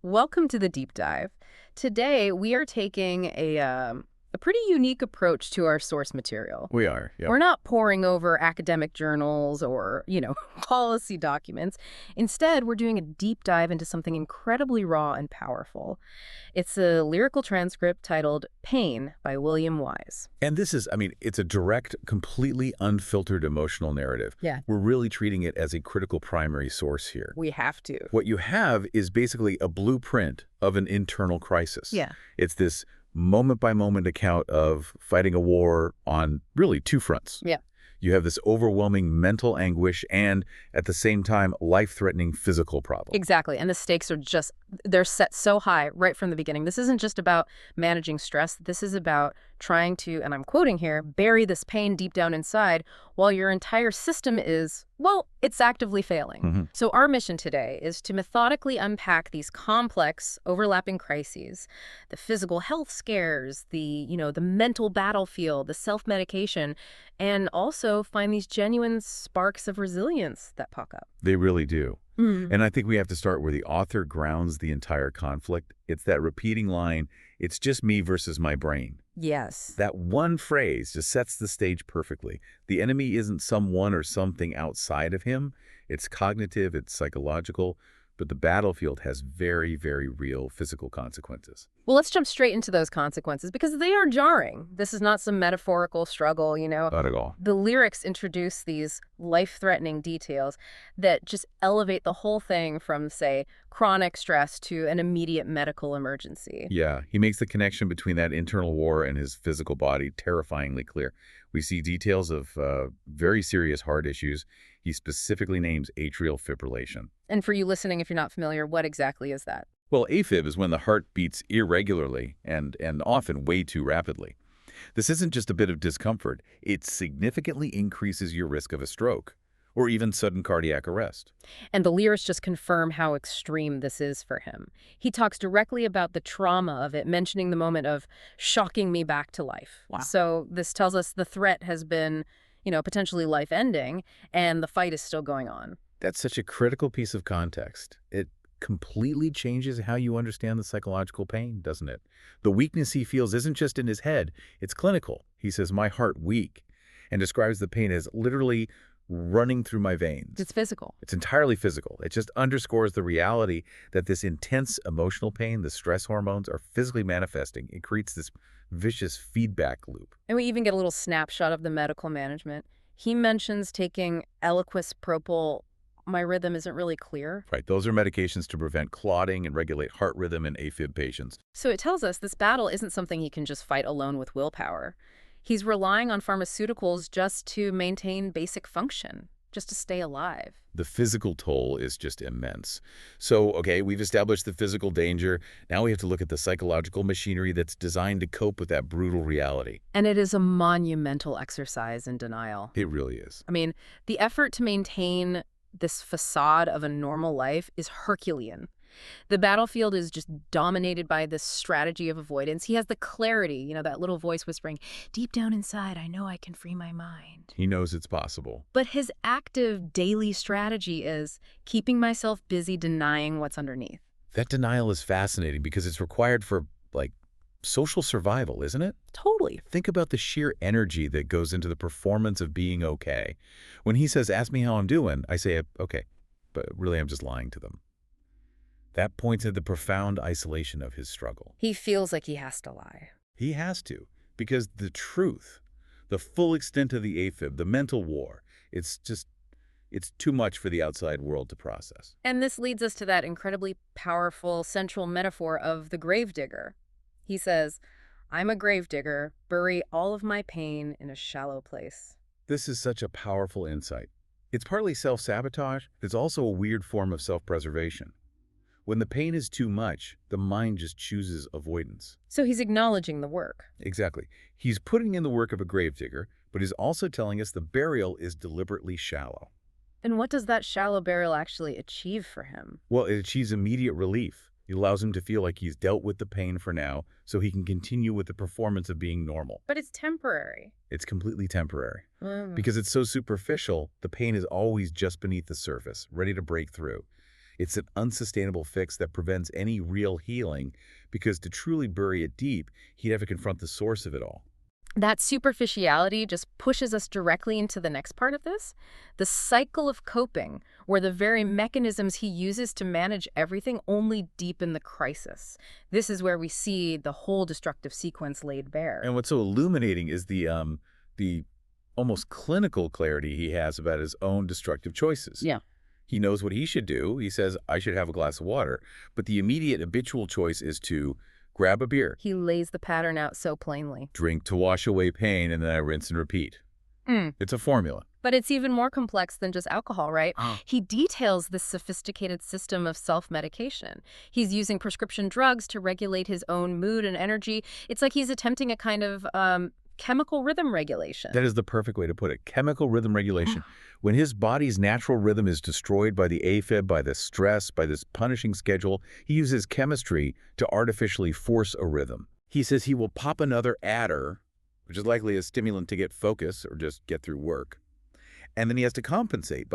Welcome to the deep dive. Today, we are taking a pretty unique approach to our source material. We are, yep. We're not poring over academic journals or, policy documents. Instead, we're doing a deep dive into something incredibly raw and powerful. It's a lyrical transcript titled Pain by William Weyes. And this is, it's a direct, completely unfiltered emotional narrative. Yeah. We're really treating it as a critical primary source here. We have to. What you have is basically a blueprint of an internal crisis. Yeah. It's this moment-by-moment account of fighting a war on really two fronts. Yeah. You have this overwhelming mental anguish and, at the same time, life-threatening physical problem. Exactly. And the stakes are they're set so high right from the beginning. This isn't just about managing stress. This is about trying to, and I'm quoting here, bury this pain deep down inside while your entire system is, it's actively failing. Mm-hmm. So our mission today is to methodically unpack these complex, overlapping crises, the physical health scares, the mental battlefield, the self-medication, and also find these genuine sparks of resilience that pop up. They really do. Mm. And I think we have to start where the author grounds the entire conflict. It's that repeating line, "It's just me versus my brain." Yes. That one phrase just sets the stage perfectly. The enemy isn't someone or something outside of him. It's cognitive, it's psychological, but the battlefield has very, very real physical consequences. Well, let's jump straight into those consequences because they are jarring. This is not some metaphorical struggle, Not at all. The lyrics introduce these life-threatening details that just elevate the whole thing from, say, chronic stress to an immediate medical emergency. Yeah, he makes the connection between that internal war and his physical body terrifyingly clear. We see details of very serious heart issues. He specifically names atrial fibrillation. And for you listening, if you're not familiar, what exactly is that? Well, AFib is when the heart beats irregularly and often way too rapidly. This isn't just a bit of discomfort. It significantly increases your risk of a stroke or even sudden cardiac arrest. And the lyrics just confirm how extreme this is for him. He talks directly about the trauma of it, mentioning the moment of shocking me back to life. Wow. So this tells us the threat has been, potentially life-ending, and the fight is still going on. That's such a critical piece of context. It completely changes how you understand the psychological pain, doesn't it? The weakness he feels isn't just in his head, it's clinical. He says, "My heart weak," and describes the pain as literally running through my veins. It's physical. It's entirely physical. It just underscores the reality that this intense emotional pain, the stress hormones, are physically manifesting. It creates this vicious feedback loop. And we even get a little snapshot of the medical management. He mentions taking Eliquis propyl. My rhythm isn't really clear. Right, those are medications to prevent clotting and regulate heart rhythm in AFib patients. So it tells us this battle isn't something he can just fight alone with willpower. He's relying on pharmaceuticals just to maintain basic function, just to stay alive. The physical toll is just immense. So, okay, we've established the physical danger. Now we have to look at the psychological machinery that's designed to cope with that brutal reality. And it is a monumental exercise in denial. It really is. The effort to maintain this facade of a normal life is Herculean. The battlefield is just dominated by this strategy of avoidance. He has the clarity, that little voice whispering, "Deep down inside, I know I can free my mind." He knows it's possible. But his active daily strategy is keeping myself busy denying what's underneath. That denial is fascinating because it's required for, social survival, isn't it? Totally. Think about the sheer energy that goes into the performance of being okay. When he says, "Ask me how I'm doing," I say, "Okay," but really I'm just lying to them. That points at the profound isolation of his struggle. He feels like he has to lie. He has to, because the truth, the full extent of the AFib, the mental war, it's too much for the outside world to process. And this leads us to that incredibly powerful central metaphor of the gravedigger. He says, "I'm a gravedigger, bury all of my pain in a shallow place." This is such a powerful insight. It's partly self-sabotage, but it's also a weird form of self-preservation. When the pain is too much, the mind just chooses avoidance. So he's acknowledging the work. Exactly. He's putting in the work of a gravedigger, but he's also telling us the burial is deliberately shallow. And what does that shallow burial actually achieve for him? Well, it achieves immediate relief. It allows him to feel like he's dealt with the pain for now, so he can continue with the performance of being normal. But it's temporary. It's completely temporary. Because it's so superficial, the pain is always just beneath the surface, ready to break through. It's an unsustainable fix that prevents any real healing because to truly bury it deep, he'd have to confront the source of it all. That superficiality just pushes us directly into the next part of this, the cycle of coping, where the very mechanisms he uses to manage everything only deepen the crisis. This is where we see the whole destructive sequence laid bare. And what's so illuminating is the almost clinical clarity he has about his own destructive choices. Yeah. He knows what he should do. He says, I should have a glass of water. But the immediate habitual choice is to grab a beer, He lays the pattern out so plainly. drink to wash away pain, and then I rinse and repeat. It's a formula. But it's even more complex than just alcohol, right? He details this sophisticated system of self-medication. He's using prescription drugs to regulate his own mood and energy. It's like he's attempting a kind of chemical rhythm regulation. That is the perfect way to put it. Chemical rhythm regulation. When his body's natural rhythm is destroyed by the AFib, by the stress, by this punishing schedule, he uses chemistry to artificially force a rhythm. He says he will pop another adder, which is likely a stimulant to get focus or just get through work. And then he has to compensate